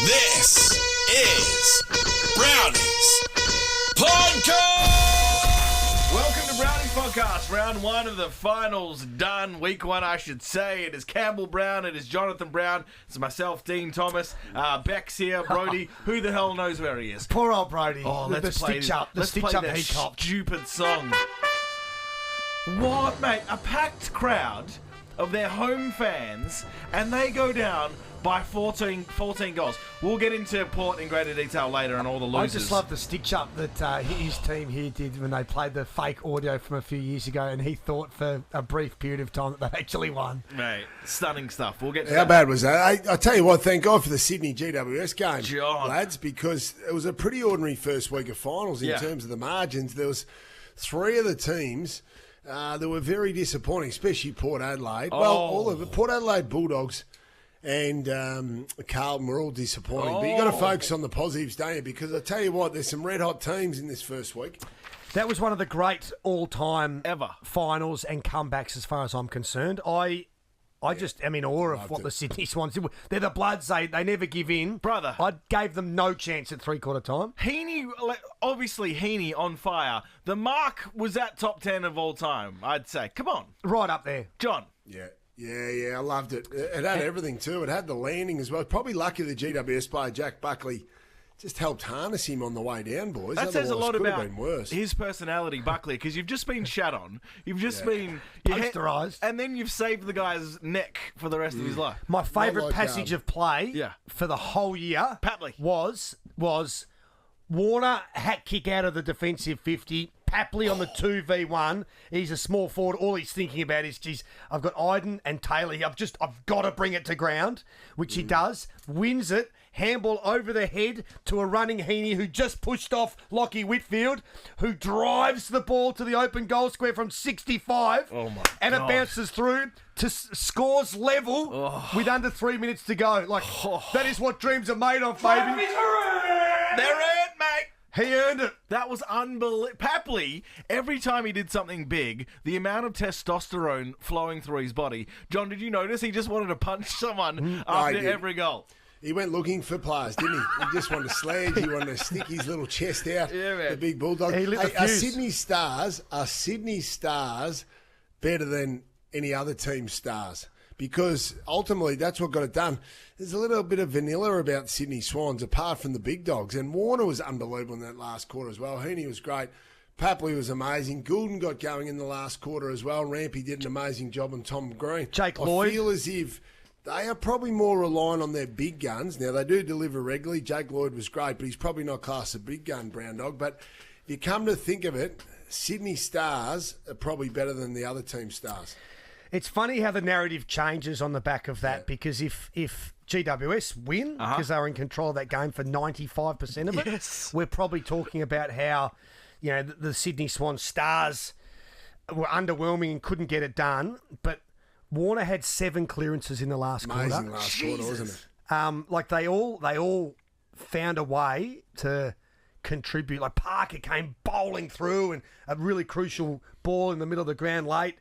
This is Brownie's Podcast! Welcome to Brownie's Podcast. Round one of the finals done. Week one, I should say. It is Campbell Brown. It is Jonathan Brown. It's myself, Dean Thomas. Beck's here. Brody. Who the hell knows where he is? Poor old Brody. Oh, let's play that stupid song. What, mate? A packed crowd of their home fans, and they go down by 14 goals. We'll get into Port in greater detail later and all the losers. I just love the stitch-up that his team here did when they played the fake audio from a few years ago, and he thought for a brief period of time that they actually won. Mate, stunning stuff. We'll get to How bad was that? I tell you what, thank God for the Sydney GWS game, John. lads, because it was a pretty ordinary first week of finals in terms of the margins. There was three of the teams that were very disappointing, especially Port Adelaide. Well, all of it. Port Adelaide Bulldogs and Carlton were all disappointing. But you've got to focus on the positives, don't you? Because I tell you what, there's some red-hot teams in this first week. That was one of the great all-time ever finals and comebacks as far as I'm concerned. I just am in awe of what the Sydney Swans did. They're the Bloods. They never give in. Brother. I gave them no chance at three-quarter time. Heaney, obviously Heaney on fire. The mark was at top 10 of all time, I'd say. Come on. Right up there. John. Yeah, I loved it. It had everything too. It had the landing as well. Probably lucky the GWS player, Jack Buckley, just helped harness him on the way down, boys. That says a lot about worse. his personality, Buckley, because you've just been shat on. You've just been posterised. And then you've saved the guy's neck for the rest of his life. My favourite passage of play Yeah. for the whole year Papley. was Warner hat kick out of the defensive 50. Papley on the 2v1. He's a small forward. All he's thinking about is, geez, I've got Iden and Taylor here. I've got to bring it to ground, which he does. Wins it. Handball over the head to a running Heaney who just pushed off Lockie Whitfield, who drives the ball to the open goal square from 65. Oh my and God. it bounces through to scores level with under 3 minutes to go. That is what dreams are made of, baby. They're it, mate. He earned it. That was unbelievable. Papley, every time he did something big, the amount of testosterone flowing through his body. John, did you notice he just wanted to punch someone after every goal? He went looking for players, didn't he? He just wanted to sledge. He wanted to stick his little chest out. Yeah, man. The big bulldog. He lit the Are fuse. Sydney Stars better than any other team's stars? Because ultimately that's what got it done. There's a little bit of vanilla about Sydney Swans apart from the big dogs. And Warner was unbelievable in that last quarter as well. Heaney was great. Papley was amazing. Goulden got going in the last quarter as well. Rampy did an amazing job on Tom Green. Jake Lloyd. I feel as if they are probably more reliant on their big guns. Now, they do deliver regularly. Jake Lloyd was great, but he's probably not classed as a big gun, Brown Dog. But if you come to think of it, Sydney Stars are probably better than the other team stars. It's funny how the narrative changes on the back of that because if GWS win, because they were in control of that game for 95% of it, we're probably talking about how the Sydney Swan Stars were underwhelming and couldn't get it done. But Warner had 7 clearances in the last quarter. Amazing last quarter, wasn't it? They all found a way to contribute. Like Parker came bowling through and a really crucial ball in the middle of the ground late.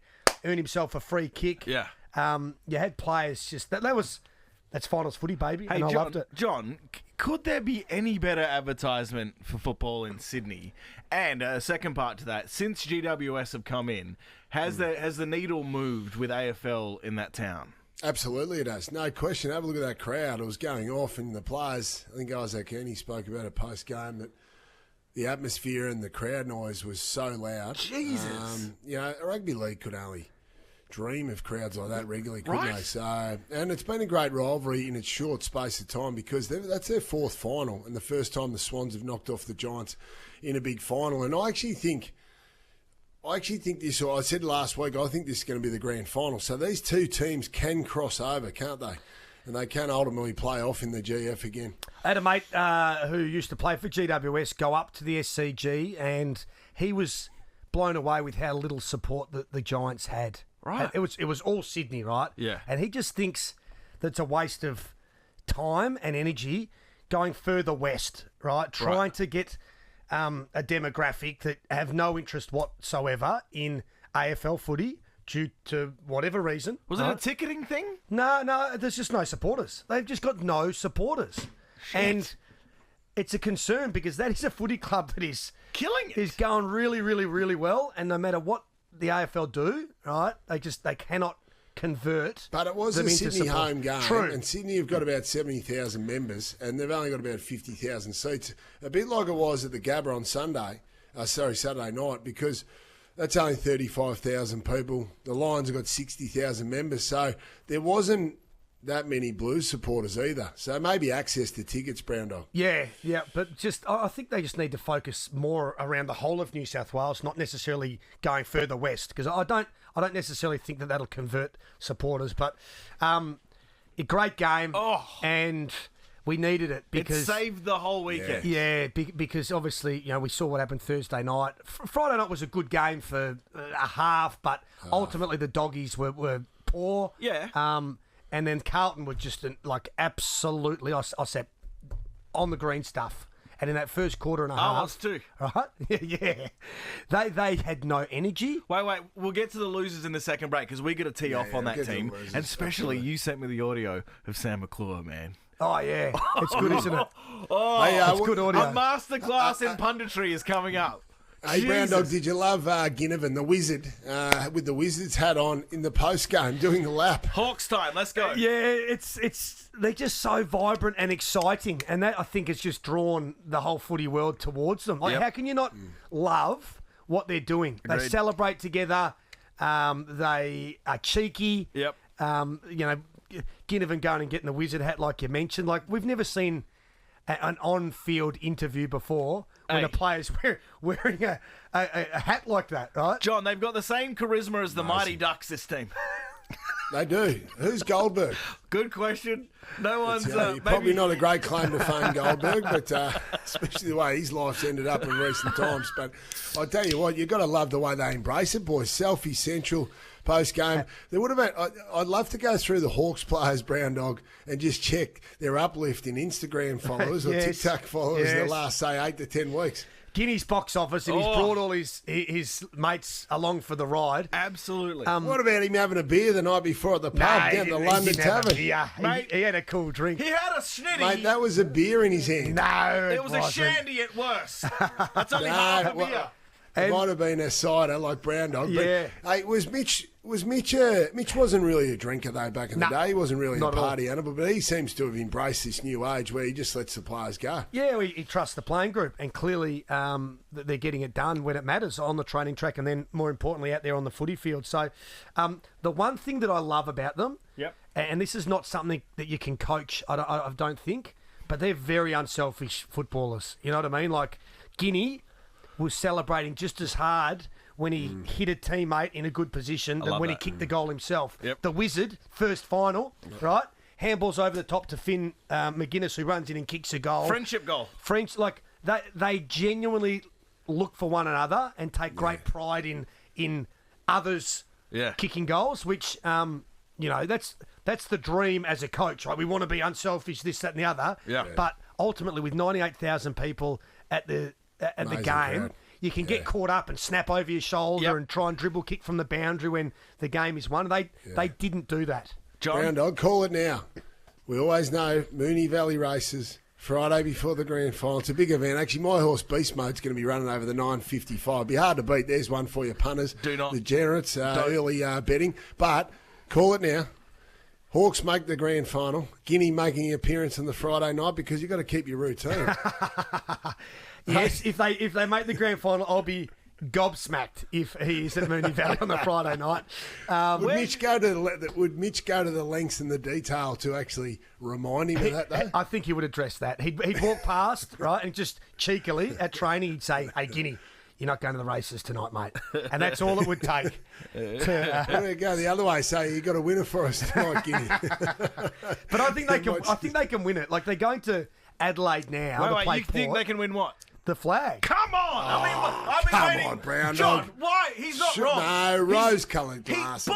Earned himself a free kick. Yeah. You had players just that's finals footy, baby. Hey, and I John, loved it. John, could there be any better advertisement for football in Sydney? And a second part to that, since GWS have come in, has the needle moved with AFL in that town? Absolutely it has. No question. Have a look at that crowd. It was going off, and the players, I think Isaac Kearney spoke about it post-game, that the atmosphere and the crowd noise was so loud. Jesus. Rugby league could only dream of crowds like that regularly, couldn't Right. they? So, and it's been a great rivalry in its short space of time because that's their 4th final and the first time the Swans have knocked off the Giants in a big final. And I actually think this, or I said last week, I think this is going to be the grand final. So these two teams can cross over, can't they? And they can ultimately play off in the GF again. I had a mate who used to play for GWS go up to the SCG, and he was blown away with how little support the Giants had. Right. And it was all Sydney, right? Yeah. And he just thinks that it's a waste of time and energy going further west, right? Trying to get a demographic that have no interest whatsoever in AFL footy due to whatever reason. Was it a ticketing thing? No, there's just no supporters. They've just got no supporters. And it's a concern because that is a footy club that is Killing it. is going really, really, really well. And no matter what the AFL do, right, they cannot convert. But it was them a into Sydney support. home game, True. and Sydney have got about 70,000 members, and they've only got about 50,000 seats. A bit like it was at the Gabba on Saturday night, because that's only 35,000 people. The Lions have got 60,000 members, so there wasn't that many Blues supporters either. So maybe access to tickets, Brown Dog. Yeah, but I think they just need to focus more around the whole of New South Wales, not necessarily going further west, because I don't necessarily think that that'll convert supporters. But a great game, and we needed it because It saved the whole weekend. Yeah, because obviously, we saw what happened Thursday night. Friday night was a good game for a half, but ultimately the doggies were poor. Yeah. And then Carlton were just absolutely, I said, on the green stuff. And in that first quarter and a half. Us too. Right? Yeah. They had no energy. Wait. We'll get to the losers in the second break because we got to tee off on we'll that get to the team. losers. And especially you sent me the audio of Sam McClure, man. Oh, yeah. It's good, isn't it? It's good audio. A masterclass in punditry is coming up. Hey, Brown Jesus. Dog, did you love Ginnivan, the wizard, with the Wizards hat on in the post game doing the lap? Hawks time. Let's go. Yeah, they're just so vibrant and exciting, and that I think has just drawn the whole footy world towards them. Like, Yep. how can you not love what they're doing? They Agreed. celebrate together. They are cheeky. Yep. Ginnivan going and getting the wizard hat, like you mentioned. Like, we've never seen an on-field interview before when Hey. a player's wearing a hat like that, right? John, they've got the same charisma as the Mighty Ducks, this team. They do. Who's Goldberg? Good question. No one's... Probably maybe- not a great claim to fame, Goldberg, but especially the way his life's ended up in recent times. But I'll tell you what, you've got to love the way they embrace it, boys. Selfie central post-game. There would have been... I'd love to go through the Hawks players, Brown Dog, and just check their uplift in Instagram followers or Yes. TikTok followers in the Yes. last, say, 8 to 10 weeks. Guinea's box office, and he's brought all his mates along for the ride. Absolutely. What about him having a beer the night before at the pub Nah, down he the didn't- London he didn't have a Tavern? beer. Mate. He had a cool drink. he had a schnitty. Mate, that was a beer in his hand. No, it was a wasn't. shandy at worst. That's only No, half a well, beer. It might have been a cider like Brown Dog. Yeah. But, hey, Mitch wasn't really a drinker, though, back in the day. He wasn't really a not at all. party animal, but he seems to have embraced this new age where he just lets the players go. Yeah, he trusts the playing group, and clearly they're getting it done when it matters on the training track, and then more importantly out there on the footy field. So, the one thing that I love about them, Yep. and this is not something that you can coach, I don't think, but they're very unselfish footballers. You know what I mean? Like Guinea was celebrating just as hard when he hit a teammate in a good position than love when that. he kicked the goal himself. Yep. The Wizard, first final, right? Handballs over the top to Finn McGuinness, who runs in and kicks a goal. Friendship goal. French, like they genuinely look for one another and take great pride in others Yeah. kicking goals, which that's the dream as a coach, right? We want to be unselfish, this, that, and the other. Yeah. But ultimately, with 98,000 people at the Amazing game, crowd. you can get caught up and snap over your shoulder Yep. and try and dribble kick from the boundary when the game is won. They didn't do that. John, Brown Dog, call it now. We always know Moonee Valley races, Friday before the grand final. It's a big event. Actually, my horse Beast Mode's going to be running over the 9.55. Be hard to beat. There's one for your punters. Do not. Degenerates, early betting. But call it now. Hawks make the grand final. Guinea making an appearance on the Friday night because you've got to keep your routine. Yes, if they make the grand final, I'll be gobsmacked if he is at Moonee Valley on the Friday night. Would Mitch go to the lengths and the detail to actually remind him of that, though? I think he would address that. He'd walk past, right, and just cheekily at training, he'd say, "Hey, Guinea, you're not going to the races tonight, mate." And that's all it would take. We're going to go the other way. Say you got a winner for us tonight, Guinea. But I think they can. I think they can win it. Like they're going to Adelaide now to wait, play you think Port. they can win what? The flag. Come on! I've been come waiting. on, Brown John, Dog. why? He's not wrong. No, rose-coloured glasses.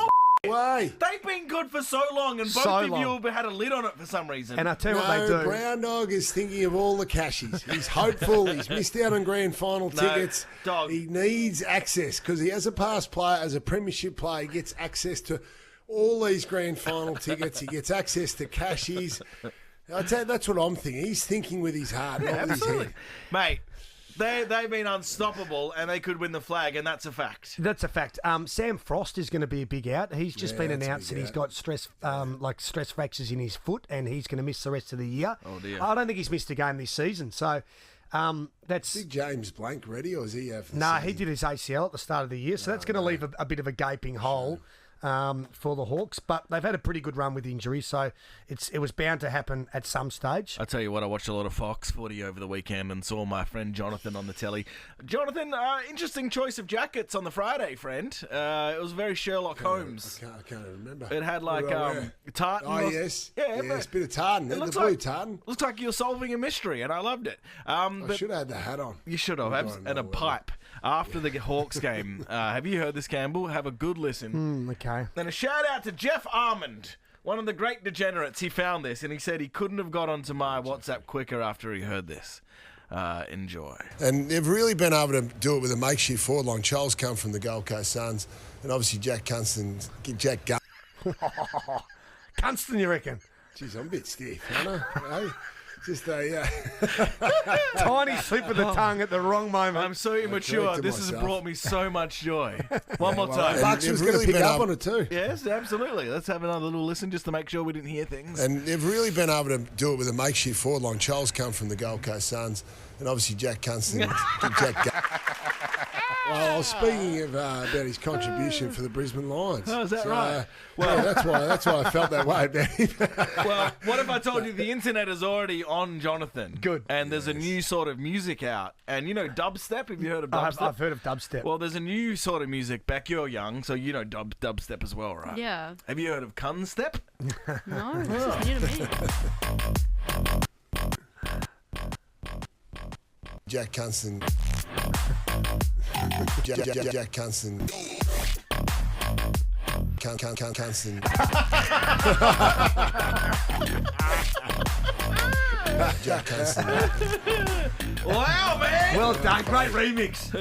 Way. They've been good for so long, and both So of you long. have had a lid on it for some reason. And I tell you what they do. Brown Dog is thinking of all the cashies. He's hopeful. He's missed out on grand final tickets. Dog. He needs access because he, as a past player, as a premiership player, he gets access to all these grand final tickets. He gets access to cashies. I tell you, that's what I'm thinking. He's thinking with his heart, not with his Absolutely. head. Mate, they've been unstoppable and they could win the flag, and that's a fact. That's a fact. Sam Frost is going to be a big out. He's just been that's a announced big that he's out. got stress fractures in his foot, and he's going to miss the rest of the year. Oh, dear. I don't think he's missed a game this season. So that's Big James Blank ready, or is he out for the nah. season? He did his ACL at the start of the year, so that's going to leave a bit of a gaping hole. For the Hawks, but they've had a pretty good run with injuries, so it was bound to happen at some stage. I tell you what, I watched a lot of Fox footy over the weekend and saw my friend Jonathan on the telly. Jonathan, interesting choice of jackets on the Friday, friend. It was very Sherlock Holmes. I can't remember. It had What like did I wear? tartan. Oh, yes. Yeah, Yes, bit of tartan. It The looks blue like tartan. Looks like you're solving a mystery, and I loved it. I But should have had the hat on. you should have, I don't and a know. pipe after the Hawks game. Have you heard this, Campbell? Have a good listen. Okay. Then a shout out to Jeff Armand, one of the great degenerates. He found this and he said he couldn't have got onto my WhatsApp quicker after he heard this. Enjoy. And they've really been able to do it with a makeshift forward line. Charles come from the Gold Coast Suns, and obviously Jack Gunston. Cunston, you reckon? Jeez, I'm a bit stiff, aren't I? Hey? Just a Tiny slip of the tongue at the wrong moment. I'm so immature. corrected This has myself. brought me so much joy. One more well, time. and Bucks they've was going to really pick been up able- on it too. Yes, absolutely. Let's have another little listen just to make sure we didn't hear things. And they've really been able to do it with a makeshift forward line. Charles come from the Gold Coast Suns, and obviously Jack Gunston. Well, I was speaking about his contribution for the Brisbane Lions. Oh, is that right? Well, that's why I felt that way about him. Well, what if I told you the internet is already on Jonathan? Good. And there's a new sort of music out. And you know dubstep? Have you heard of dubstep? I've heard of dubstep. Well, there's a new sort of music. Beck, you're young, so you know dubstep as well, right? Yeah. Have you heard of cunstep? No, this is new to me. Jack Gunston. Jack Gunston. Gunston. Jack Gunston. Wow, man! Well done, great remix.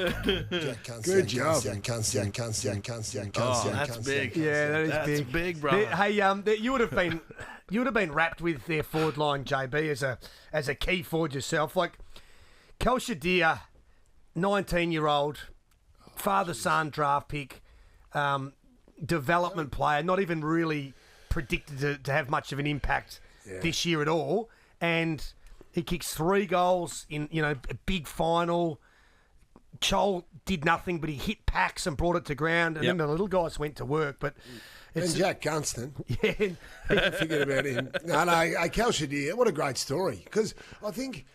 Jack Gunston. Good job. Jack Gunston. Oh, that's big. Yeah, that is That's big. big, brother. Hey, you would have been wrapped with their forward line, JB, as a key forward yourself. Like Kelsha Deer, 19-year-old, father-son draft pick, development player, not even really predicted to have much of an impact this year at all. And he kicks 3 goals in, a big final. Chol did nothing, but he hit packs and brought it to ground. And then the little guys went to work. But And Jack Gunston. yeah, Forget about him. No, Kelsha Deer, what a great story. Because I think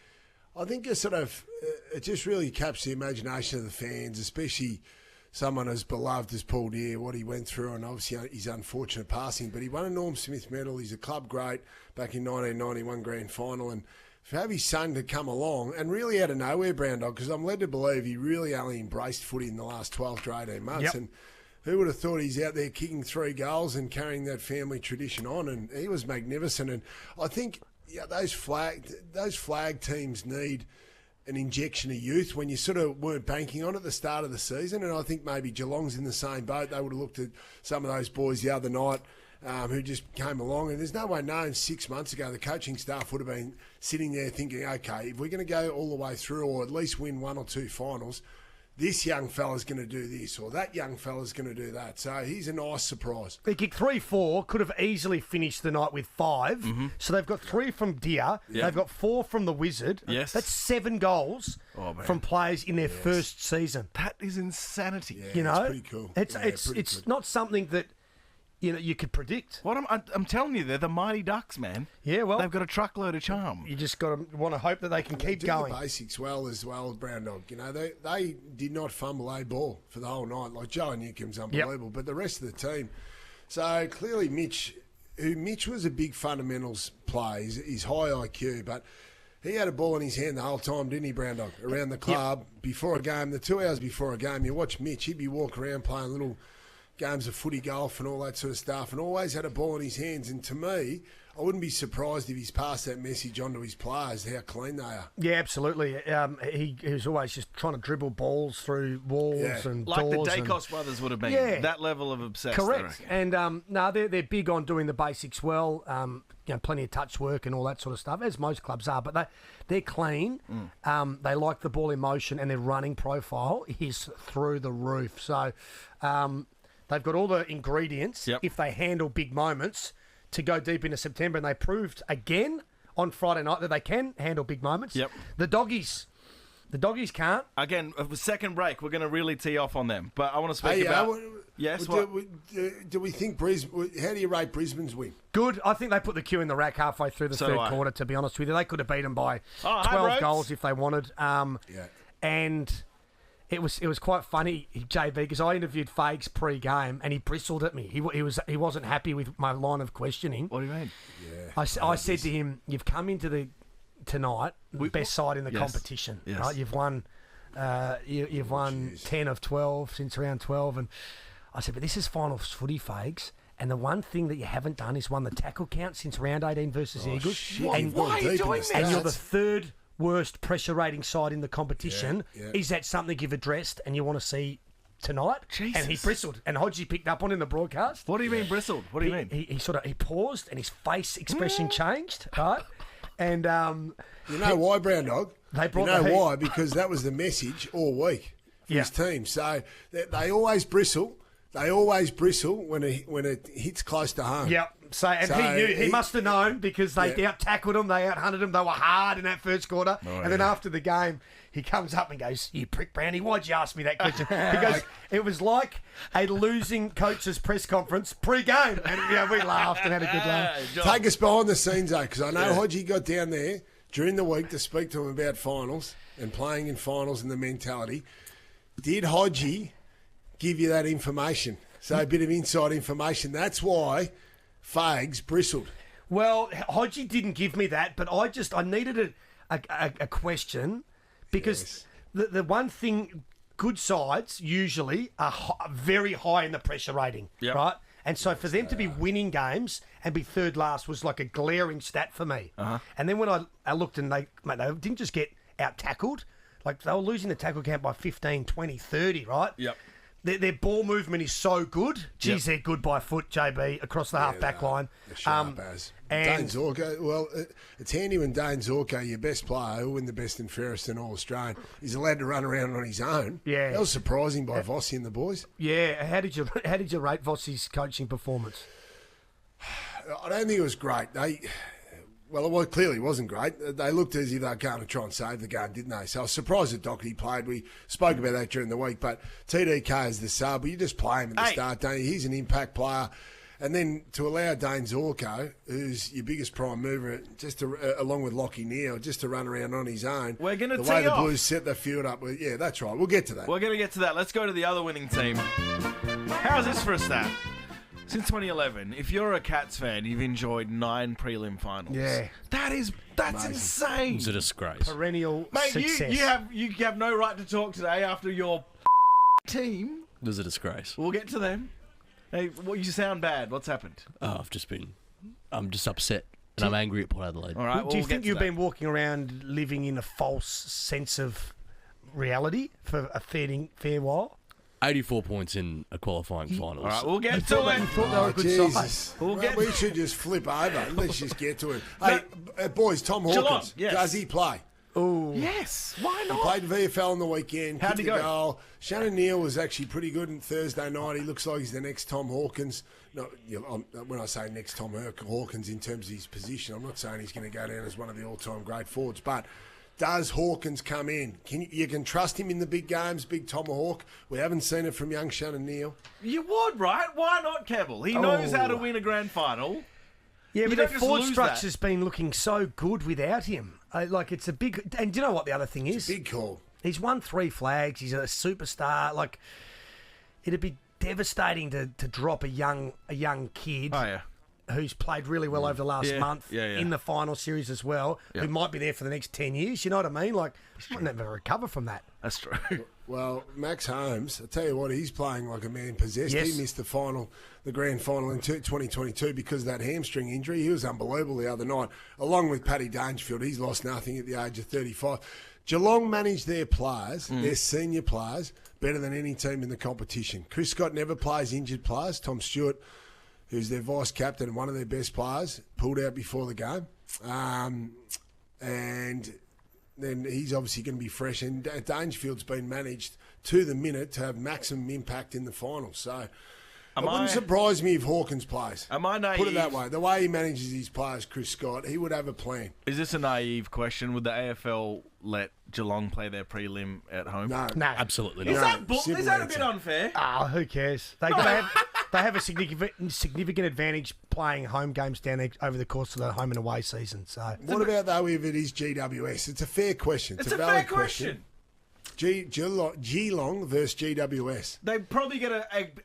it sort of, it just really captures the imagination of the fans, especially someone as beloved as Paul Deer, what he went through, and obviously his unfortunate passing. But he won a Norm Smith medal. He's a club great back in 1991 grand final. And for have his son to come along and really out of nowhere, Brown Dog, because I'm led to believe he really only embraced footy in the last 12 to 18 months. Yep. And who would have thought he's out there kicking 3 goals and carrying that family tradition on? And he was magnificent. And I think those flag teams need an injection of youth when you sort of weren't banking on it at the start of the season. And I think maybe Geelong's in the same boat. They would have looked at some of those boys the other night who just came along. And there's no way knowing 6 months ago the coaching staff would have been sitting there thinking, okay, if we're going to go all the way through or at least win 1 or 2 finals, this young fella's going to do this or that young fella's going to do that. So he's a nice surprise. they kicked 3-4, could have easily finished the night with 5. So they've got 3 from Deer. Yeah. They've got 4 from the Wizard. Yes. That's 7 goals Oh, man. from players in their first season. That is insanity. Yeah, You know, it's pretty cool. It's Yeah, it's pretty it's good. not something that you could predict. What I'm telling you, they're the mighty Ducks, man. Yeah, well, They've got a truckload of charm. you just got to want to hope that they can keep do going. the basics well as Brown Dog. You know, they did not fumble a ball for the whole night. Like Joe Newcomb's unbelievable, but the rest of the team. So clearly Mitch was a big fundamentals player. He's high IQ, but he had a ball in his hand the whole time, didn't he, Brown Dog? Around the club before a game, the 2 hours before a game, you watch Mitch, he'd be walking around playing little games of footy, golf and all that sort of stuff, and always had a ball in his hands. And to me, I wouldn't be surprised if he's passed that message on to his players, how clean they are. Yeah, absolutely. He was always just trying to dribble balls through walls and Like the doors. Dacos brothers would have been. Yeah. That level of obsessed. I Correct. reckon. And no, they're big on doing the basics well. Plenty of touch work and all that sort of stuff, as most clubs are. But they're clean. They like the ball in motion, and their running profile is through the roof. So they've got all the ingredients if they handle big moments to go deep into September. And they proved again on Friday night that they can handle big moments. Yep. The doggies can't. Again, second break, we're going to really tee off on them. But I want to speak Hey, about... Yes, what? do we think Brisbane... How do you rate Brisbane's win? Good. I think they put the cue in the rack halfway through the So third do I. quarter, to be honest with you. They could have beat them by hi, 12 Brokes. goals if they wanted. And it was quite funny, JB, because I interviewed Fags pre-game and he bristled at me. He wasn't happy with my line of questioning. What do you mean? Yeah. I said to him, "You've come into tonight the best side in the competition, Yes. right? You've won, you've won 10 of 12 since round 12." And I said, "But this is finals footy, Fags. And the one thing that you haven't done is won the tackle count since round 18 versus Eagles. Shit, And you've gone why are you deep in doing the this? and you're the stats. third worst pressure rating side in the competition. Yeah. Is that something you've addressed and you want to see tonight?" And he Jesus. bristled. And Hodgie picked up on in the broadcast. What do you mean bristled? What do you mean? He paused and his face expression changed, right? And You know why, Brown Dog? They brought you know the heat. why? Because that was the message all week for his team. So they always bristle. They always bristle when it hits close to home. Yep. So he knew. He must have known because they out tackled him. They out hunted him. They were hard in that first quarter. And then after the game, he comes up and goes, "You prick, Browny, why'd you ask me that question?" Because it was like a losing coach's press conference pre-game, and we laughed and had a good laugh. Take us behind the scenes, though, because I know Hodgie got down there during the week to speak to him about finals and playing in finals and the mentality. Did Hodgie give you that information? So a bit of inside information. That's why Fags bristled. Well, Hodgie didn't give me that, but I needed a question because the one thing, good sides usually are very high in the pressure rating, right? And so for them to be winning games and be third last was like a glaring stat for me. And then when I looked and they didn't just get out-tackled, like they were losing the tackle count by 15, 20, 30, right? Yep. Their ball movement is so good. Geez, they're good by foot, JB, across the half-back line. The sharp as. Dane Zorko, well, it's handy when Dane Zorko, your best player, who win the best and fairest in All-Australian, is allowed to run around on his own. Yeah. That was surprising by Vossi and the boys. Yeah, how did you rate Vossi's coaching performance? I don't think it was great. Well, it clearly wasn't great. They looked as if they were going to try and save the game, didn't they? So I was surprised that Doherty played. We spoke about that during the week. But TDK is the sub. You just play him at the start, don't you? He's an impact player. And then to allow Dane Zorko, who's your biggest prime mover, just to, along with Lockie Neal, just to run around on his own. We're going to the tee way the off. Blues set the field up. Yeah, that's right. We'll get to that. We're going to get to that. Let's go to the other winning team. How's this for a stat? Since 2011, if you're a Cats fan, you've enjoyed 9 prelim finals. Yeah. That's insane. It's a disgrace. Perennial Mate, success. you have no right to talk today after your team. It was a disgrace. We'll get to them. Hey, you sound bad. What's happened? I'm just upset and I'm angry at Port Adelaide. All right. Do you think you've been walking around living in a false sense of reality for a fair while? 84 points in a qualifying finals. All right, we'll get You to thought it. they were a good Jesus. side. We should just flip over. Let's just get to it. Hey, boys, Tom Hawkins, Geelong, yes. does he play? Yes. Why He not? played VFL on the weekend. How'd he kicked a go? goal. Shannon Neal was actually pretty good on Thursday night. He looks like he's the next Tom Hawkins. No, when I say next Tom Hawkins in terms of his position, I'm not saying he's going to go down as one of the all-time great forwards, but does Hawkins come in? You can trust him in the big games, big Tomahawk. We haven't seen it from young Shannon Neal. You would, right? Why not, Campbell? He knows how to win a grand final. Yeah, You but don't their just forward lose structure's been looking so good without him. It's a big... And do you know what the other thing is? Big call. He's won 3 flags. He's a superstar. Like, it'd be devastating to drop a young kid. Oh, yeah. who's played really well over the last month in the final series as well, who might be there for the next 10 years. You know what I mean? Like, might never recover from that. That's true. Well, Max Holmes, I tell you what, he's playing like a man possessed. Yes. He missed the grand final in 2022 because of that hamstring injury. He was unbelievable the other night, along with Paddy Dangerfield. He's lost nothing at the age of 35. Geelong manage their players, their senior players, better than any team in the competition. Chris Scott never plays injured players. Tom Stewart, who's their vice-captain and one of their best players, pulled out before the game. And then he's obviously going to be fresh. And Dangerfield's been managed to the minute to have maximum impact in the final. So it wouldn't surprise me if Hawkins plays. Am I naive? Put it that way. The way he manages his players, Chris Scott, he would have a plan. Is this a naive question? Would the AFL let Geelong play their prelim at home? No. Absolutely not. Is that a bit unfair? Who cares? They have a significant advantage playing home games down there over the course of the home and away season. So What about, though, if it is GWS? It's a fair question. It's a valid fair question. Geelong versus GWS. They'd probably get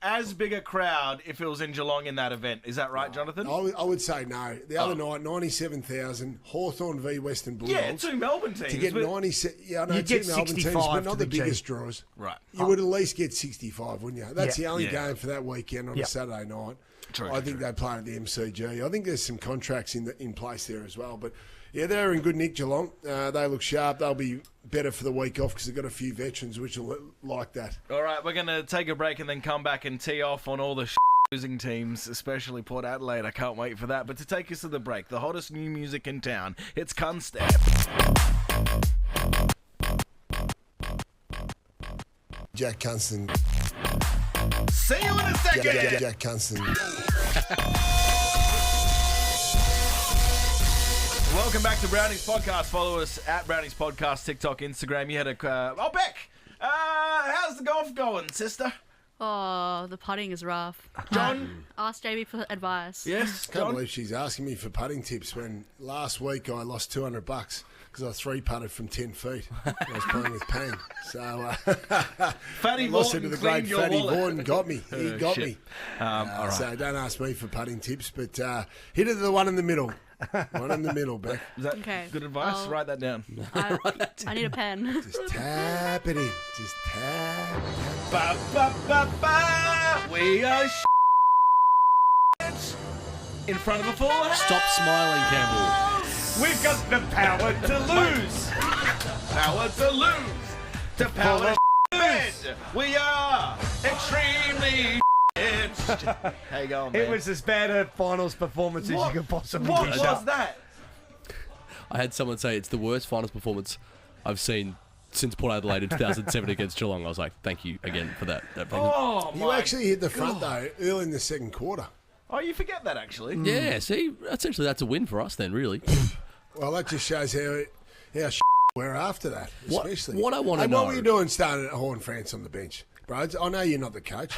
as big a crowd if it was in Geelong in that event. Is that right, Jonathan? I would say no. The other night, 97,000, Hawthorn v Western Bulldogs. Yeah, two Melbourne teams. To get 97, I know You'd two get Melbourne teams, 65 but to not the the G. biggest draws. Right. You would at least get 65, wouldn't you? That's the only Yeah. game for that weekend on a Saturday night. True, I think they play at the MCG. I think there's some contracts in place there as well. But yeah, they're in good nick, Geelong. They look sharp. They'll be better for the week off because they've got a few veterans which will like that. All right, we're going to take a break and then come back and tee off on all the losing teams, especially Port Adelaide. I can't wait for that. But to take us to the break, the hottest new music in town, it's Cunstep. Jack Cunston. See you in a second. Jack Cunston. Welcome back to Brownie's Podcast. Follow us at Brownie's Podcast, TikTok, Instagram. You had a... Beck! How's the golf going, sister? Oh, the putting is rough. John? Ask JB for advice. Yes, Can't John? believe she's asking me for putting tips when last week I lost $200 because I three-putted from 10 feet. I was playing with Pang. So, Fatty I lost it Morton to the cleaned great your Fatty wallet. Morton. Got me. He got shit. me. All right. So don't ask me for putting tips, but hit it to the one in the middle. One in the middle, Beck. Is that Okay. good advice? Write that down. I need a pen. Just tap it in. Just tap. Ba, ba, ba, ba. We are in front of a full house. Stop smiling, Campbell. we've got the power to lose. Power to lose. To power to win. We are extremely How you going, man? It was as bad a finals performance as you could possibly What dish was up. that? I had someone say it's the worst finals performance I've seen since Port Adelaide in 2007 against Geelong. I was like, thank you again for that. Oh, You actually hit the front, though, early in the second quarter. Oh, you forget that, actually. Yeah, see, essentially that's a win for us then, really. Well, that just shows how we're after that, especially. What I want to Hey, know... what were you doing starting at Horn France on the bench? Bro, I know you're not the coach.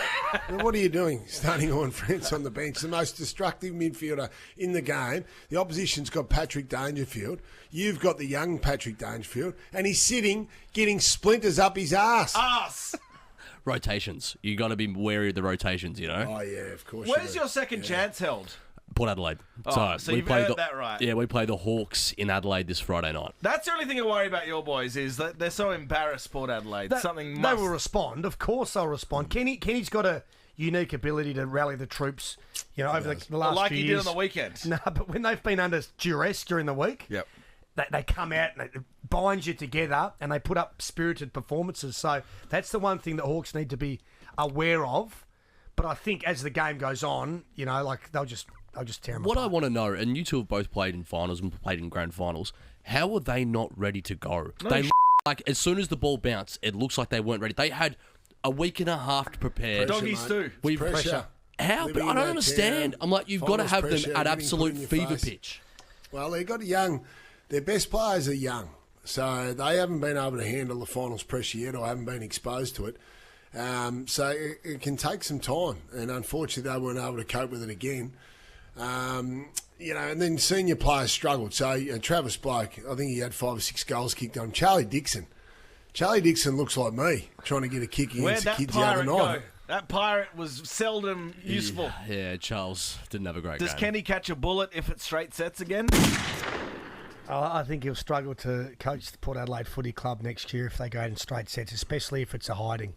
But what are you doing starting Horn France on the bench? The most destructive midfielder in the game. The opposition's got Patrick Dangerfield. You've got the young Patrick Dangerfield. And he's sitting, getting splinters up his ass. Us. Rotations. You got to be wary of the rotations, you know? Oh, yeah, of course. Where's you your second chance held? Port Adelaide. Oh, so you've heard that right. Yeah, we play the Hawks in Adelaide this Friday night. That's the only thing I worry about your boys is that they're so embarrassed, Port Adelaide. Something They must... will respond. Of course they'll respond. Kenny's got a unique ability to rally the troops, over the last like few he years. did on the weekend. No, but when they've been under duress during the week, Yep. they come out and it binds you together and they put up spirited performances. So that's the one thing that Hawks need to be aware of. But I think as the game goes on, they'll just tear them What apart. I want to know, and you two have both played in finals and played in grand finals, how are they not ready to go? Like as soon as the ball bounced, it looks like they weren't ready. They had a week and a half to prepare. Doggies mate. too. We've Pressure. How? Living I in don't that understand. town, I'm like, you've got to finals have them pressure, at everything absolute put in your fever face. pitch. Well, they've got their best players are young, so they haven't been able to handle the finals pressure yet or haven't been exposed to it. So it can take some time, and unfortunately they weren't able to cope with it again. And then senior players struggled. So Travis Bloke, I think he had 5 or 6 goals kicked on him. Charlie Dixon looks like me trying to get a kick Where'd against the that kids the other pirate night. go? That pirate was seldom useful. Yeah, Charles didn't have a great Does game. Kenny catch a bullet if it's straight sets again? I think he'll struggle to coach the Port Adelaide Footy Club next year if they go out in straight sets, especially if it's a hiding.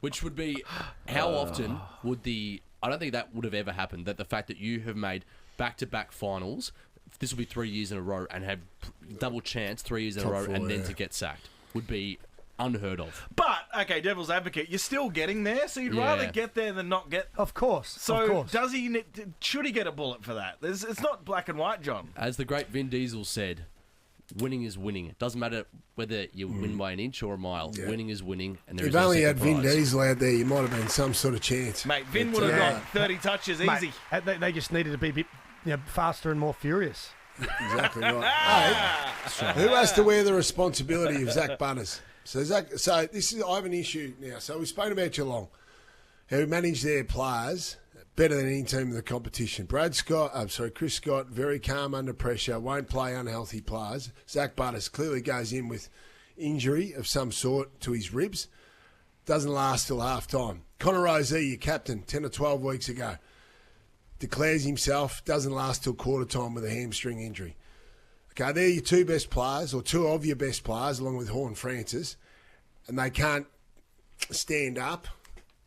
Which would be, how often would I don't think that would have ever happened, that the fact that you have made back-to-back finals, this will be 3 years in a row, and have double chance 3 years in a row, Top four, and then yeah. to get sacked, would be unheard of. But, okay, devil's advocate, you're still getting there, so you'd Yeah. rather get there than not get... Of course. So of course. does he? Should he get a bullet for that? It's not black and white, John. As the great Vin Diesel said, winning is winning. It doesn't matter whether you win by an inch or a mile. Yeah. Winning is winning, and there If is no only you had second Vin prize. Diesel out there, you might have been some sort of chance. Mate, Vin would have got 30 touches Mate, easy. they just needed to be a bit faster and more furious. Exactly right. Hey, who has to wear the responsibility of Zach Butters? So I have an issue now. So we've spoken about Geelong, who manage their players better than any team in the competition. Chris Scott, very calm under pressure, won't play unhealthy players. Zach Butters clearly goes in with injury of some sort to his ribs. Doesn't last till half time. Connor Rozee, your captain, 10 or 12 weeks ago, declares himself, doesn't last till quarter time with a hamstring injury. Okay, they're your two best players, or two of your best players, along with Horn Francis, and they can't stand up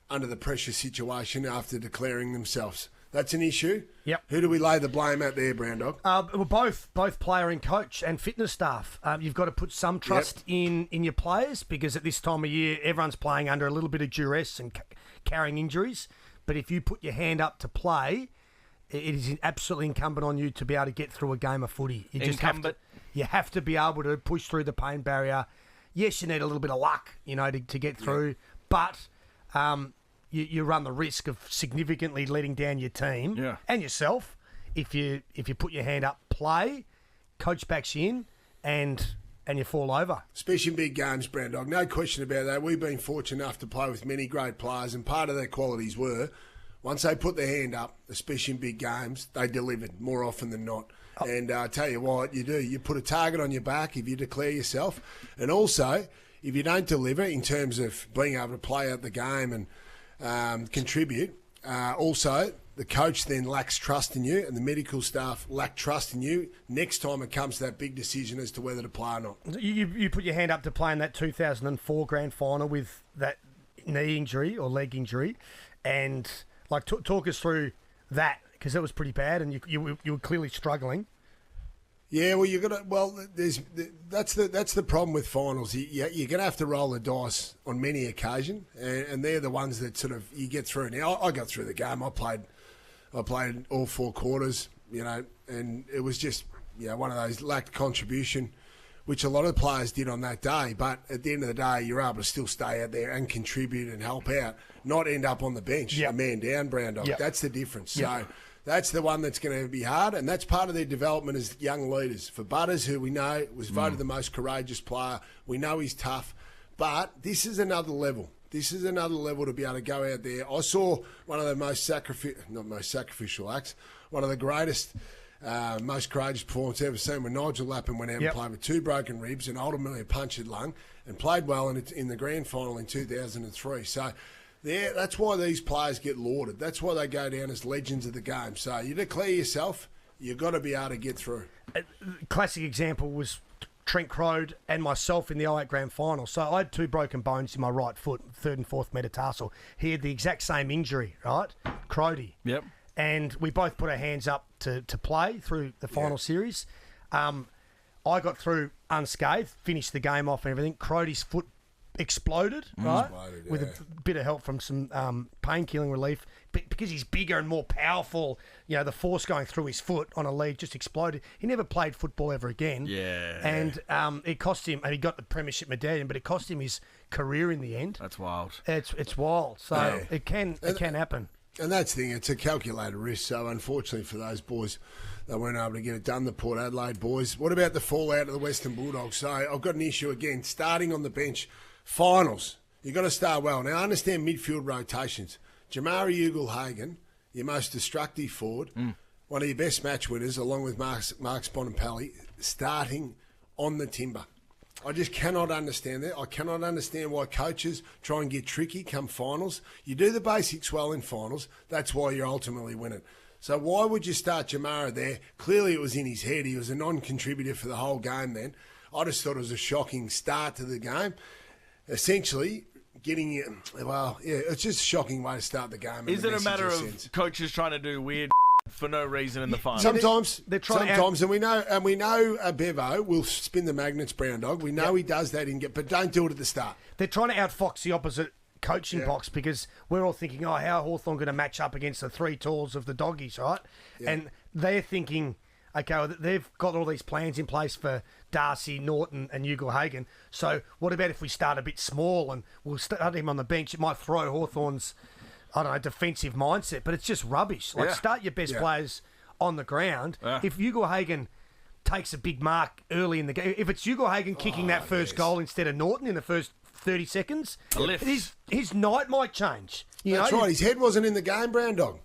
under the pressure situation after declaring themselves. That's an issue. Yep. Who do we lay the blame at there, Brown Dog? Well, both player and coach and fitness staff. You've got to put some trust in your players, because at this time of year, everyone's playing under a little bit of duress and carrying injuries. But if you put your hand up to play, it is absolutely incumbent on you to be able to get through a game of footy. You have to be able to push through the pain barrier. Yes, you need a little bit of luck, to get through, but you run the risk of significantly letting down your team and yourself if you put your hand up, play, coach backs you in, and you fall over. Especially in big games, Brown Dog. No question about that. We've been fortunate enough to play with many great players, and part of their qualities were, once they put their hand up, especially in big games, they delivered more often than not. And I tell you what, you do. You put a target on your back if you declare yourself. And also, if you don't deliver in terms of being able to play out the game and contribute, also, the coach then lacks trust in you, and the medical staff lack trust in you next time it comes to that big decision as to whether to play or not. You put your hand up to play in that 2004 grand final with that knee injury or leg injury, and talk us through that, because that was pretty bad, and you were clearly struggling. Yeah, well, that's the problem with finals. You're going to have to roll the dice on many occasions, and they're the ones that sort of you get through. Now, I got through the game. I played all four quarters, and it was just one of those lacked contribution, which a lot of players did on that day. But at the end of the day, you're able to still stay out there and contribute and help out, not end up on the bench, a man down, Brown Dog. Yep. That's the difference. Yep. So that's the one that's going to be hard, and that's part of their development as young leaders. For Butters, who we know was voted the most courageous player, we know he's tough, but this is another level. This is another level to be able to go out there. I saw one of the one of the greatest, most courageous performances I've ever seen, when Nigel Lappin went out and played with 2 broken ribs and ultimately a punctured lung, and played well in the grand final in 2003. So that's why these players get lauded. That's why they go down as legends of the game. So you declare yourself, you've got to be able to get through. Classic example was Trent Crode and myself in the 08 grand final. So I had 2 broken bones in my right foot, 3rd and 4th metatarsal. He had the exact same injury, right? Crody. Yep. And we both put our hands up to play through the final series. I got through unscathed, finished the game off and everything. Crody's foot exploded, right? With a bit of help from some pain-killing relief. But because he's bigger and more powerful, the force going through his foot on a lead just exploded. He never played football ever again. Yeah. And it cost him, and he got the premiership medallion, but it cost him his career in the end. That's wild. It's wild. So it can happen. And that's the thing, it's a calculated risk. So unfortunately for those boys, they weren't able to get it done, the Port Adelaide boys. What about the fallout of the Western Bulldogs? So I've got an issue again, starting on the bench. Finals, you've got to start well. Now, I understand midfield rotations. Jamari Ugle-Hagan, your most destructive forward, one of your best match winners, along with Mark Bonampelli, starting on the timber. I just cannot understand that. I cannot understand why coaches try and get tricky come finals. You do the basics well in finals. That's why you're ultimately winning. So why would you start Jamara there? Clearly it was in his head. He was a non-contributor for the whole game then. I just thought it was a shocking start to the game. Essentially, getting it, it's just a shocking way to start the game. Is it a matter of coaches trying to do weird for no reason in the final? Sometimes, they're trying and we know Bevo will spin the magnets, Brown Dog. We know he does that but don't do it at the start. They're trying to outfox the opposite coaching box because we're all thinking, how are Hawthorn going to match up against the three tools of the doggies, right? Yeah. And they're thinking, okay, well, they've got all these plans in place for Darcy, Norton and Ugle-Hagan. So what about if we start a bit small and we'll start him on the bench? It might throw Hawthorn's, defensive mindset, but it's just rubbish. Start your best players on the ground. Yeah. If Ugle-Hagan takes a big mark early in the game, if it's Ugle-Hagan kicking that first goal instead of Norton in the first 30 seconds, his night might change. That's right. His head wasn't in the game, Brown Dog.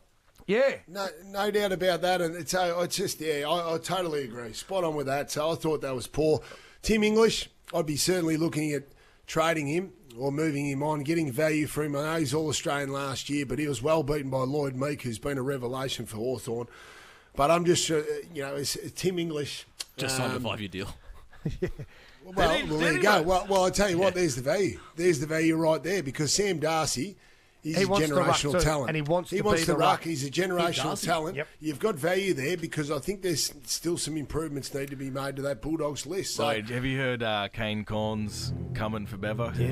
Yeah. No doubt about that. And it's just, I totally agree. Spot on with that. So I thought that was poor. Tim English, I'd be certainly looking at trading him or moving him on, getting value for him. I know he's All-Australian last year, but he was well beaten by Lloyd Meek, who's been a revelation for Hawthorn. But I'm just, it's Tim English. Just signed a 5-year deal. Well, there you go. Well, I tell you what, there's the value. There's the value right there because Sam Darcy, he's a generational talent. And he wants to be the ruck. ruck. He's a generational talent. Yep. You've got value there because I think there's still some improvements need to be made to that Bulldogs list. So, Wait, have you heard Kane Corns coming for Bevo? Yeah,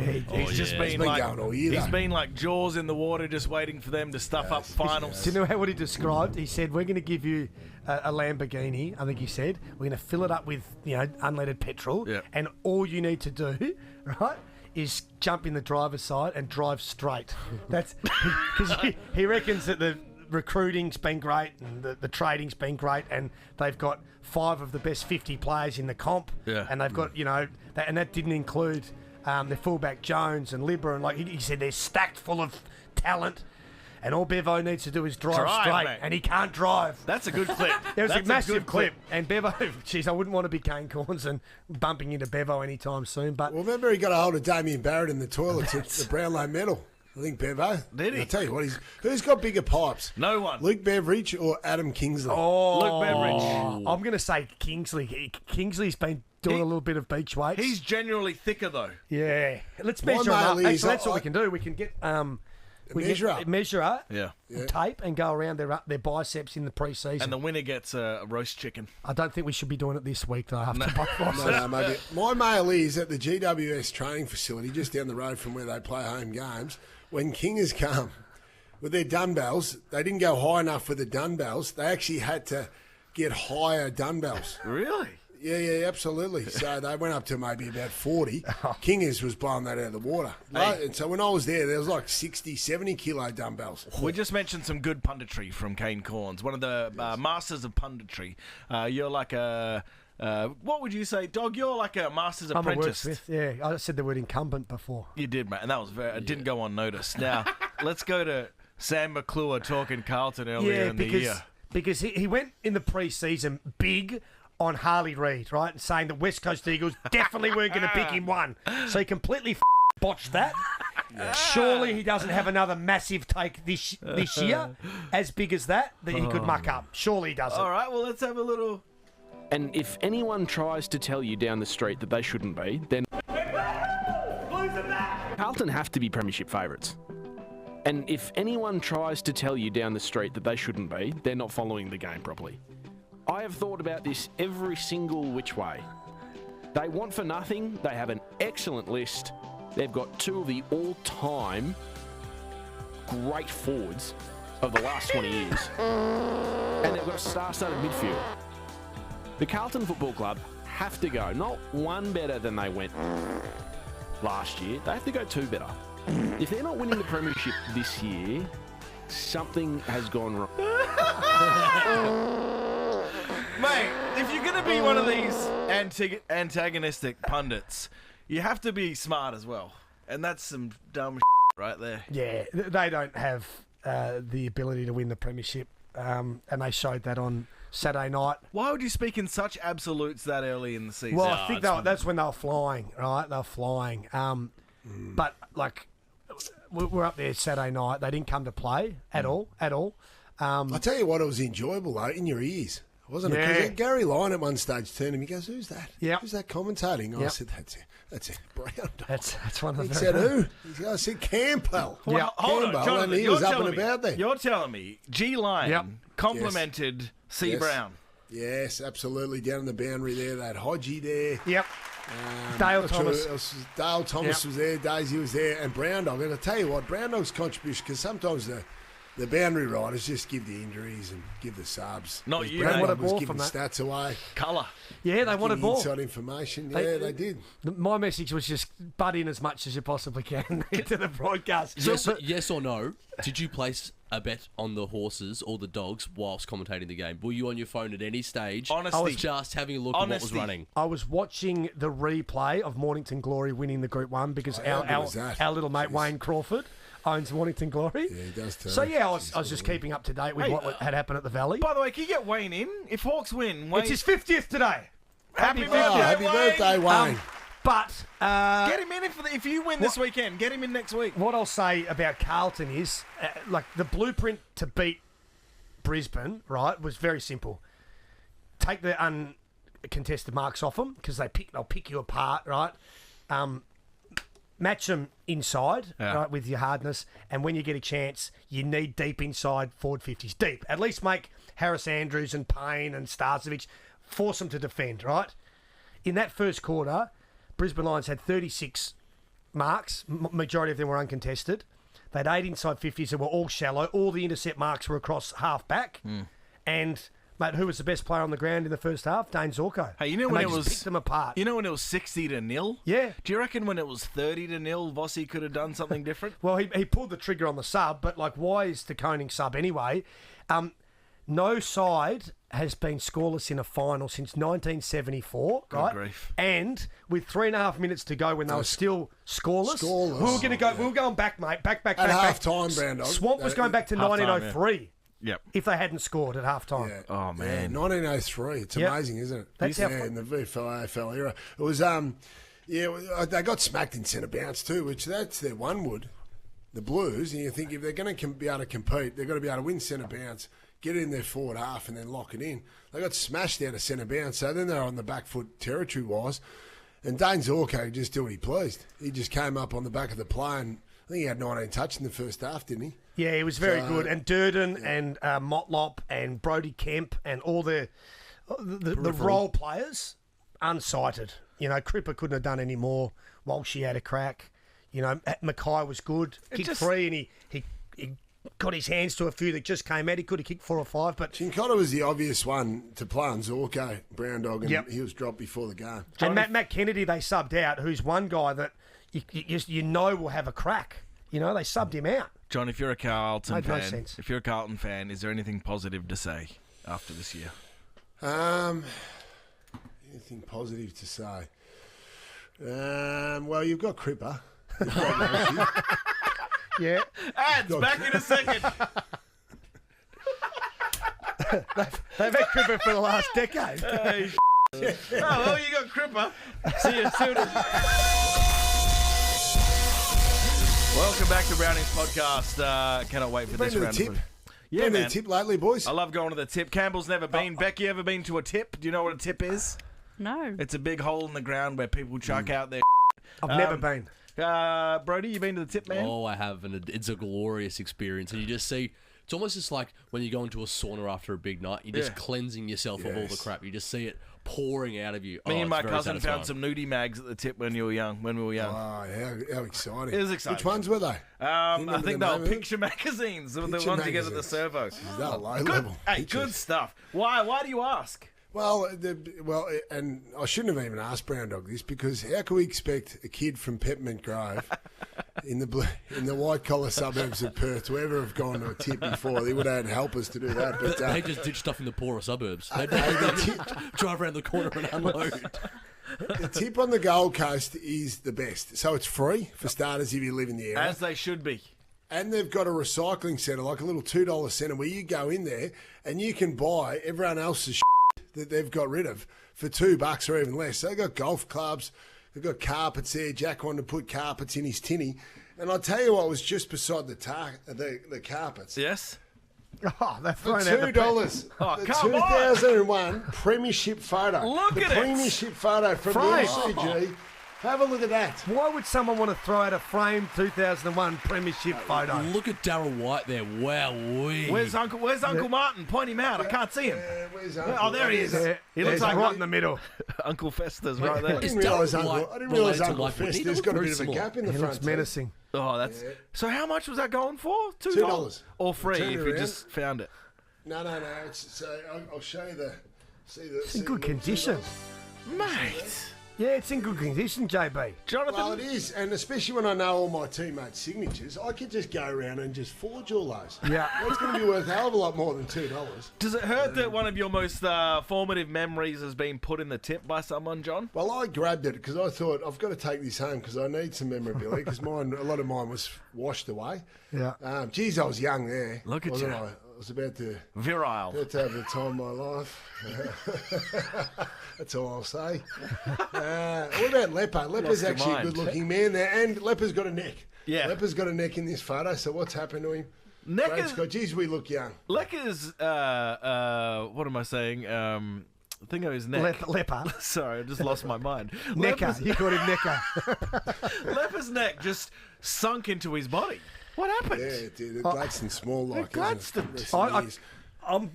he's been going all year. He's been like Jaws in the water, just waiting for them to stuff up finals. Do you know what he described? He said, we're going to give you a Lamborghini, I think he said. We're going to fill it up with, unleaded petrol. Yep. And all you need to do, right, is jump in the driver's side and drive straight. That's because he reckons that the recruiting's been great and the trading's been great and they've got 5 of the best 50 players in the comp. Yeah. And they've got, and that didn't include their fullback Jones and Libba. And he said they're stacked full of talent. And all Bevo needs to do is drive straight, mate. and he can't drive. That's a good clip. There was That's a massive clip. And Bevo, I wouldn't want to be Kane Corns and bumping into Bevo anytime soon. But well, remember he got a hold of Damien Barrett in the toilets at the Brownlow medal. I think Bevo. Did he? I'll tell you what, who's got bigger pipes? No one. Luke Beveridge or Adam Kingsley? Luke Beveridge. I'm going to say Kingsley. Kingsley's been doing a little bit of beach weights. He's genuinely thicker, though. Yeah. Let's measure him up. Actually, that's what we can do. We can get... measure up. Yeah. Tape and go around their biceps in the pre-season. And the winner gets a roast chicken. I don't think we should be doing it this week, though, after both losses. No, maybe. My mail is at the GWS training facility just down the road from where they play home games. When King has come with their dumbbells, they didn't go high enough with the dumbbells. They actually had to get higher dumbbells. Really? Yeah, absolutely. So they went up to maybe about 40. Kingers was blowing that out of the water. Hey. And so when I was there was like 60, 70 kilo dumbbells. We just mentioned some good punditry from Kane Corns, one of the masters of punditry. You're like a... what would you say, Dog? You're like a master's apprentice. I'm a wordsmith, yeah. I said the word incumbent before. You did, mate, and that was it didn't go unnoticed. Now, let's go to Sam McClure talking Carlton earlier in the year. Because he went in the pre-season big on Harley Reid, right, and saying the West Coast Eagles definitely weren't going to pick him one. So he completely botched that. Yeah. Surely he doesn't have another massive take this year as big as that he could muck up. Surely he doesn't. All right, well, let's have a little... And if anyone tries to tell you down the street that they shouldn't be, then Carlton have to be premiership favourites. And if anyone tries to tell you down the street that they shouldn't be, they're not following the game properly. I have thought about this every single which way. They want for nothing. They have an excellent list. They've got 2 of the all-time great forwards of the last 20 years. And they've got a star-studded midfield. The Carlton Football Club have to go, not 1 better than they went last year. They have to go 2 better. If they're not winning the premiership this year, something has gone wrong. Mate, if you're going to be one of these antagonistic pundits, you have to be smart as well. And that's some dumb right there. Yeah, they don't have the ability to win the premiership, and they showed that on Saturday night. Why would you speak in such absolutes that early in the season? Well, I think that's when they were flying, right? They were flying. But, like, we're up there Saturday night. They didn't come to play at all. I tell you what, it was enjoyable, though, in your ears. Wasn't it? Because Gary Lyon at one stage turned to me, he goes, "Who's that? Yep. Who's that commentating?" I Yep. said, "That's it, Brown." That's one of He the said, "Who?" I said, "Campbell." Yeah. Hold on, Campbell, Jonathan, and he you're was up telling and me- about there. You're telling me G. Lyon Yep. complimented C. Yes. Brown. Yes, absolutely. Down in the boundary there, that Hodgie there. Yep. Dale Not sure Thomas. who else was- Dale Thomas Yep. was there, Daisy was there, and Brown Dog. And I tell you what, Brown Dog's contribution, because sometimes the boundary riders just give the injuries and give the subs. Not Whereas you, Brown mate. Dog Wanted was ball giving from that. stats away. Colour. Yeah, they wanted giving ball. inside information. They- Yeah, they did. My message was just butt in as much as you possibly can into the broadcast. Yes or no? Did you place a bet on the horses or the dogs whilst commentating the game? Were you on your phone at any stage? Honesty. I was just having a look at what was Honesty. running. I was watching the replay of Mornington Glory winning the Group 1 because how good was that? our little mate Jeez. Wayne Crawford owns Mornington Glory. Yeah, he does too. So, yeah, I was just keeping up to date with what had happened at the Valley. By the way, can you get Wayne in? If Hawks win, Wayne... It's his 50th today. Happy Oh, birthday, happy Wayne! birthday, Wayne. But Get him in if you win this weekend. Get him in next week. what I'll say about Carlton is, like, the blueprint to beat Brisbane, right, was very simple. Take the uncontested marks off them because they'll pick you apart, right? Match them inside, right, with your hardness, and when you get a chance, you need deep inside forward 50s. Deep. At least make Harris Andrews and Payne and Starcevic force them to defend, right? In that first quarter, Brisbane Lions had 36 marks. Majority of them were uncontested. They had 8 inside 50s that were all shallow. All the intercept marks were across half back. And, mate, who was the best player on the ground in the first half? Dane Zorko. Hey, you know And when they it just was... picked them apart. You know when it was 60-0? Yeah. Do you reckon when it was 30-0, Vossi could have done something different? Well, he pulled the trigger on the sub, but, like, why is the Koning sub anyway? No side has been scoreless in a final since 1974, right? grief. And with 3.5 minutes to go when they were still scoreless, Scoreless. we were going to go. We were going back, mate. Back. At half time, Brown Dog. Swamp was going back to Half time, 1903 Yep. if they hadn't scored at half time. Yeah. Oh, man. 1903. It's Yep. amazing, isn't it? That's how in the VFL AFL era. It was they got smacked in centre bounce too, which that's their one wood. The Blues, and you think if they're going to be able to compete, they've got to be able to win centre bounce, get it in their forward half, and then lock it in. They got smashed out of centre bounce, so then they're on the back foot territory wise. And Dane Zorko could just do what he pleased. He just came up on the back of the play, and I think he had 19 touch in the first half, didn't he? Yeah, he was very good. And Durden and Motlop and Brody Kemp and all the role players, unsighted. You know, Cripper couldn't have done any more. Walshy had a crack. You know, Mackay was good. Kicked free, and he got his hands to a few that just came out. He could have kicked 4 or 5, but... Chincotta was the obvious one to play on Zorko, Brown Dog, and Yep. he was dropped before the game. And Matt Kennedy, they subbed out, who's one guy that you know will have a crack. You know, they subbed him out. John, if you're a Carlton Made no fan, sense. if you're a Carlton fan, is there anything positive to say after this year? Anything positive to say? Well, you've got Cripper. Yeah. Ads, back in a second. They've had Cripper for the last decade. Hey, oh, well, you got Cripper. See you soon. Welcome back to Browning's podcast. Cannot wait for Been this to the round. tip? Yeah, Been to man. the tip lately, boys? I love going to the tip. Campbell's never been. Becky, ever been to a tip? Do you know what a tip is? No. It's a big hole in the ground where people chuck out their... I've never been. Brody, you been to the tip, man? Oh, I have, and it's a glorious experience. And you just see, it's almost just like when you go into a sauna after a big night, you're just cleansing yourself of all the Yes. crap. You just see it pouring out of you. Me and my it's very cousin satisfying. found some nudie mags at the tip when we were young. Oh, how exciting. It was exciting. Which ones were they? I remember think the they were name of it? picture magazines. They were the Picture ones you get at the magazines. servo. They were low Good, level. hey, pictures. good stuff. Why do you ask? Well, and I shouldn't have even asked Brown Dog this, because how can we expect a kid from Peppermint Grove in the white collar suburbs of Perth to ever have gone to a tip before? They would have had helpers to do that. But They just ditch stuff in the poorer suburbs. They the drive around the corner and unload. tip on the Gold Coast is the best. So it's free for starters if you live in the area. As they should be. And they've got a recycling centre, like a little $2 centre, where you go in there and you can buy everyone else's that they've got rid of for $2 or even less. So they've got golf clubs, they've got carpets there. Jack wanted to put carpets in his tinny. And I'll tell you what was just beside the carpets. Yes. Oh, they're For throwing out the $2, Oh, the come on. 2001 Premiership photo. Look the at it. Premiership photo from the Frame. MCG. Have a look at that. Why would someone want to throw out a framed 2001 Premiership photo? Look at Darryl White there. Wow, Where's Uncle Martin? Point him out. I can't see him. Where's Oh, there he is. Yeah, He looks there's like right in the middle. Uncle Festa's right there. I didn't Is realise Darryl Uncle, White I didn't realise related to Uncle like Whitney? Fest. They There's look got a very bit of a similar. gap in the He front. looks menacing. Oh, that's so. How much was that going for? $2. Or free Turn if it you around. just found it. No. I'll show you the. It's in good condition. Mate, Yeah, it's in good condition, JB. Jonathan. Well, it is, and especially when I know all my teammates' signatures, I could just go around and just forge all those. Yeah. That's going to be worth a hell of a lot more than $2. Does it hurt that one of your most formative memories has been put in the tip by someone, John? Well, I grabbed it because I thought I've got to take this home because I need some memorabilia because a lot of mine was washed away. Yeah. Geez, I was young there. Look at wasn't you. I was about to Virile. have the time of my life. That's all I'll say. What about Leper? Leper's your actually a mind. good-looking man there, and Leper's got a neck. Yeah. Leper's got a neck in this photo, so what's happened to him? Neck Great is- Scott. Geez, we look young. Lekker's, what am I saying? Thing of his neck. Leper. Sorry, I just lost my mind. Necker. You called him Necker. Leper's neck just sunk into his body. What happened? Yeah, dude, Gladstone small like. Gladstone. I'm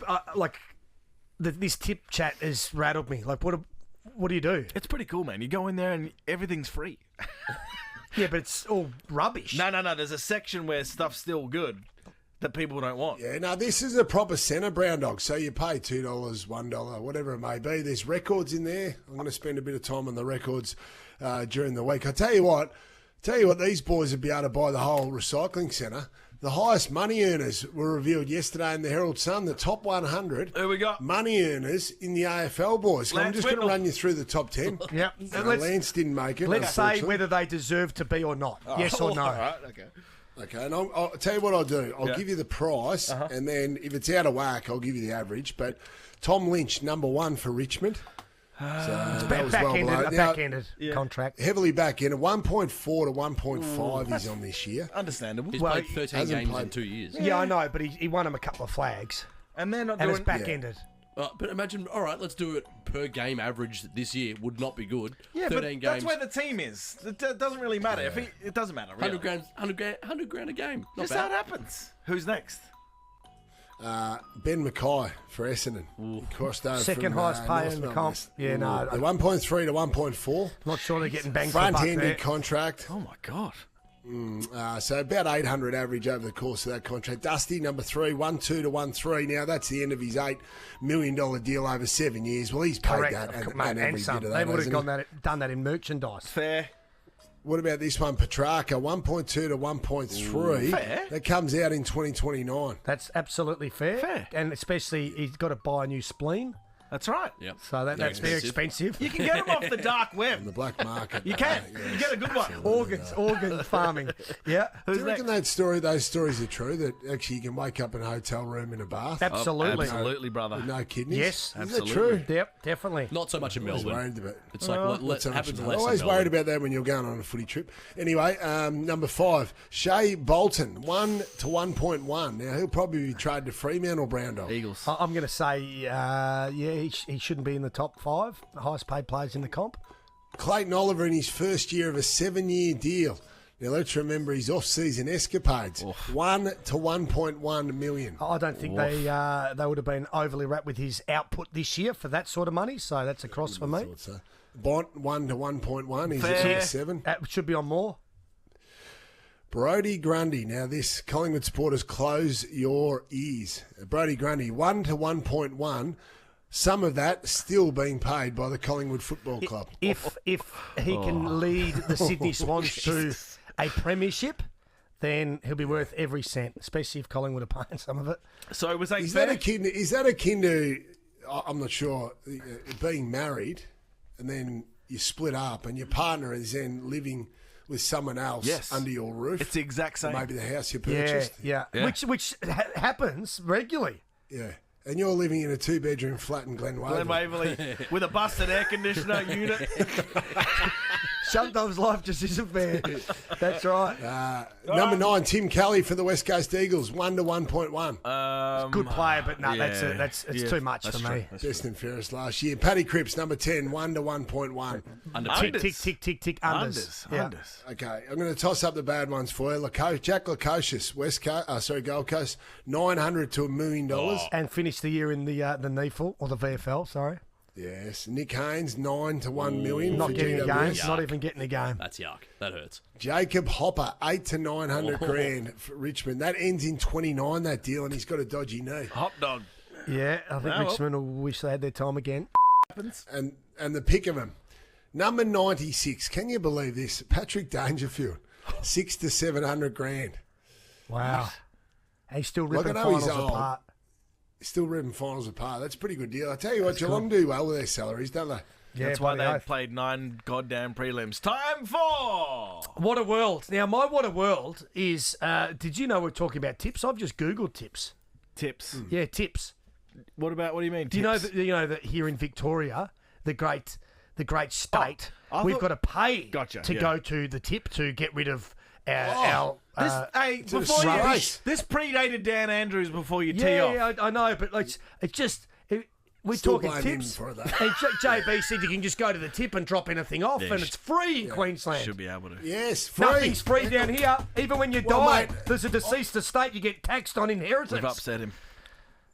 this tip chat has rattled me. Like, what do you do? It's pretty cool, man. You go in there and everything's free. Yeah, but it's all rubbish. No. There's a section where stuff's still good that people don't want. Yeah, no, this is a proper centre, Brown Dog. So you pay $2, $1, whatever it may be. There's records in there. I'm going to spend a bit of time on the records during the week. I tell you what, these boys would be able to buy the whole recycling centre. The highest money earners were revealed yesterday in the Herald Sun, the top 100 Who we got? money earners in the AFL, boys. I'm Lance just going to Whitnell. run you through the top 10. Yep. Lance didn't make it. Let's say unfortunately. whether they deserve to be or not. Yes or no. All right, okay. Okay, and I'll tell you what I'll do. I'll give you the price, and then if it's out of whack, I'll give you the average. But Tom Lynch, number 1 for Richmond. So that was well below. Now, Back-ended contract. heavily back-ended. 1.4 to 1.5 he's on this year. Understandable. He's Well, played 13 hasn't games played. in 2 years. Yeah, I know, but he won him a couple of flags. And they're not And it's doing... back-ended. But imagine, all right, let's do it per game average this year. Would not be good. Yeah, 13 but games. that's where the team is. It doesn't really matter. If it doesn't matter, really. 100 grand a game. Not Just how it bad. happens. Who's next? Ben Mackay for Essendon. He crossed over Second from, highest payer North in the Melbourne comp. West. Yeah, no. The 1.3 to 1.4. Not sure they're getting bang for the buck there. Front-ended contract. Oh, my God. So about 800 average over the course of that contract. Dusty, number 3, 1.2 to 1.3. Now, that's the end of his $8 million deal over 7 years. Well, he's paid Correct. that and Mate, every and bit some. of They that, would have hasn't he? done that in merchandise. Fair. What about this one, Petrarca, 1.2 to 1.3? Fair. That comes out in 2029. That's absolutely fair. Fair. And especially he's got to buy a new spleen. That's right. Yep. So that's very expensive. You can get them off the dark The web. black market. You can. You get a good one. Organ farming. Yeah. Do Who's you reckon next? those stories are true, that actually you can wake up in a hotel room in a bath Absolutely. Absolutely, brother. with no kidneys? Yes. Is that Absolutely. true? Yep, definitely. Not so much in I was Melbourne. worried about it. It's like Not so much happens about it. less. Always in worried Melbourne. about that when you're going on a footy trip. Anyway, number 5, Shea Bolton, 1 to 1.1. Now he'll probably be traded to Fremantle, Brown Dog. Eagles. I'm going to say, he shouldn't be in the top 5, the highest paid players in the comp. Clayton Oliver in his first year of a 7-year deal. Now let's remember his off-season escapades. 1 to 1.1 million. I don't think they would have been overly wrapped with his output this year for that sort of money, so that's a cross for me. Thought so. Bont 1 to 1.1. He's at Fair. number 7. That should be on more. Brody Grundy. Now this, Collingwood supporters, close your ears. Brody Grundy, 1 to 1.1. Some of that still being paid by the Collingwood Football Club. If he can lead the Sydney Swans to a premiership, then he'll be worth every cent, especially if Collingwood are paying some of it. So was that Is fair? that akin to, I'm not sure, being married and then you split up and your partner is then living with someone else Yes. under your roof. It's the exact same. Maybe the house you Yeah, purchased. yeah. Which happens regularly. Yeah. And you're living in a 2-bedroom flat in Glen Glen Waverley. Waverley with a busted air conditioner unit. Sometimes life just isn't fair. That's right. Number 9, Tim Kelly for the West Coast Eagles, 1 to 1.1. Good player, but no, yeah. that's Yeah, too much that's for true. me. That's Best and fairest last year. Paddy Cripps, number 10, 1 to 1.1. Under Tick, Unders. tick, tick, tick, tick, unders. Unders. Yeah. Unders. Okay, I'm going to toss up the bad ones for you. Jack Lukosius, Gold Coast, $900 to $1 million. And finish the year in the NEFL, or the VFL, sorry. Yes, Nick Haynes, 9 to $1 million. Not for getting a game. GWS. Not even getting a game. That's yuck. That hurts. Jacob Hopper, 8 to 900 grand for Richmond. That ends in 29, that deal, and he's got a dodgy knee. Hot dog. Yeah, I think Well. Richmond will wish they had their time again. And the pick of him, number 96. Can you believe this? Patrick Dangerfield, 6 to 700 grand. Wow. He's still Look, ripping I know he's finals old. apart. Still ripping finals apart. That's a pretty good deal. I tell you what, Geelong do well with their salaries, don't they? Yeah, That's why bloody they oath. played 9 goddamn prelims. Time for... What a world. Now, my what a world is, did you know we're talking about tips? I've just Googled tips. Tips. Yeah, tips. What do you mean? Do you know that here in Victoria, the great state, I we've thought- got to pay Gotcha, to yeah. go to the tip to get rid of our Hey, to the before you, race. this predated Dan Andrews before you tee yeah, off. I know, but it's just we're Still talking blame him tips. for that. And JB said you can just go to the tip and drop anything off, and it's free in Queensland. Should be able to. Yes, free. Nothing's free down here. Even when you Well, die, mate, there's a deceased estate, you get taxed on inheritance. We've upset him.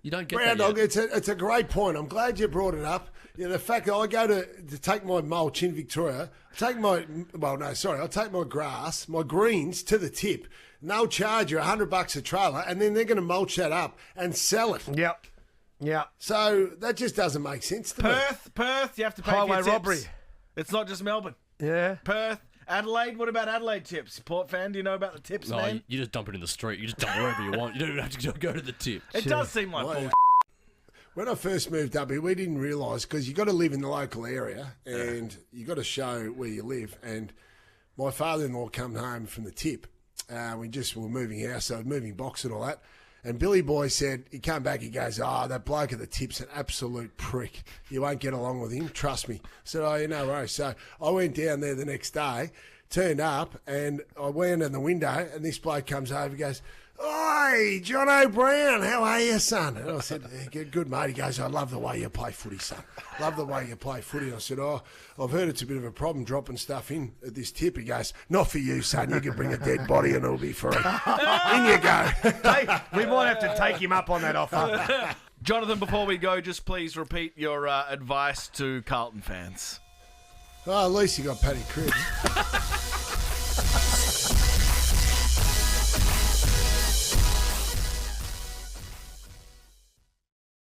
You don't get Brown that Dog, yet. it's a great point. I'm glad you brought it up. You know, the fact that I go to take my mulch in Victoria, I'll take my grass, my greens to the tip, and they'll charge you $100 a trailer, and then they're going to mulch that up and sell it. Yep. Yep. So that just doesn't make sense to me. Perth, you have to pay for Highway your tips. robbery. It's not just Melbourne. Yeah. Perth, Adelaide. What about Adelaide tips? Port fan, do you know about the tips, No, man? you just dump it in the street. You just dump it wherever you want. You don't even have to go to the tip. It does seem like bullshit. When I first moved up here, we didn't realise, because you got to live in the local area and you got to show where you live. And my father-in-law come home from the tip. We were moving house, so moving box and all that. And Billy Boy said, he came back, he goes, that bloke at the tip's an absolute prick. You won't get along with him, trust me. I said, no worries. So I went down there the next day, turned up, and I went in the window, and this bloke comes over, he goes, "Oi, John O'Brien, how are you, son?" And I said, "Good, mate." He goes, "I love the way you play footy, son. Love the way you play footy." And I said, "I've heard it's a bit of a problem dropping stuff in at this tip." He goes, "Not for you, son. You can bring a dead body and it'll be free." In you go. We might have to take him up on that offer. Jonathan, before we go, just please repeat your advice to Carlton fans. At least you got Paddy Cripps.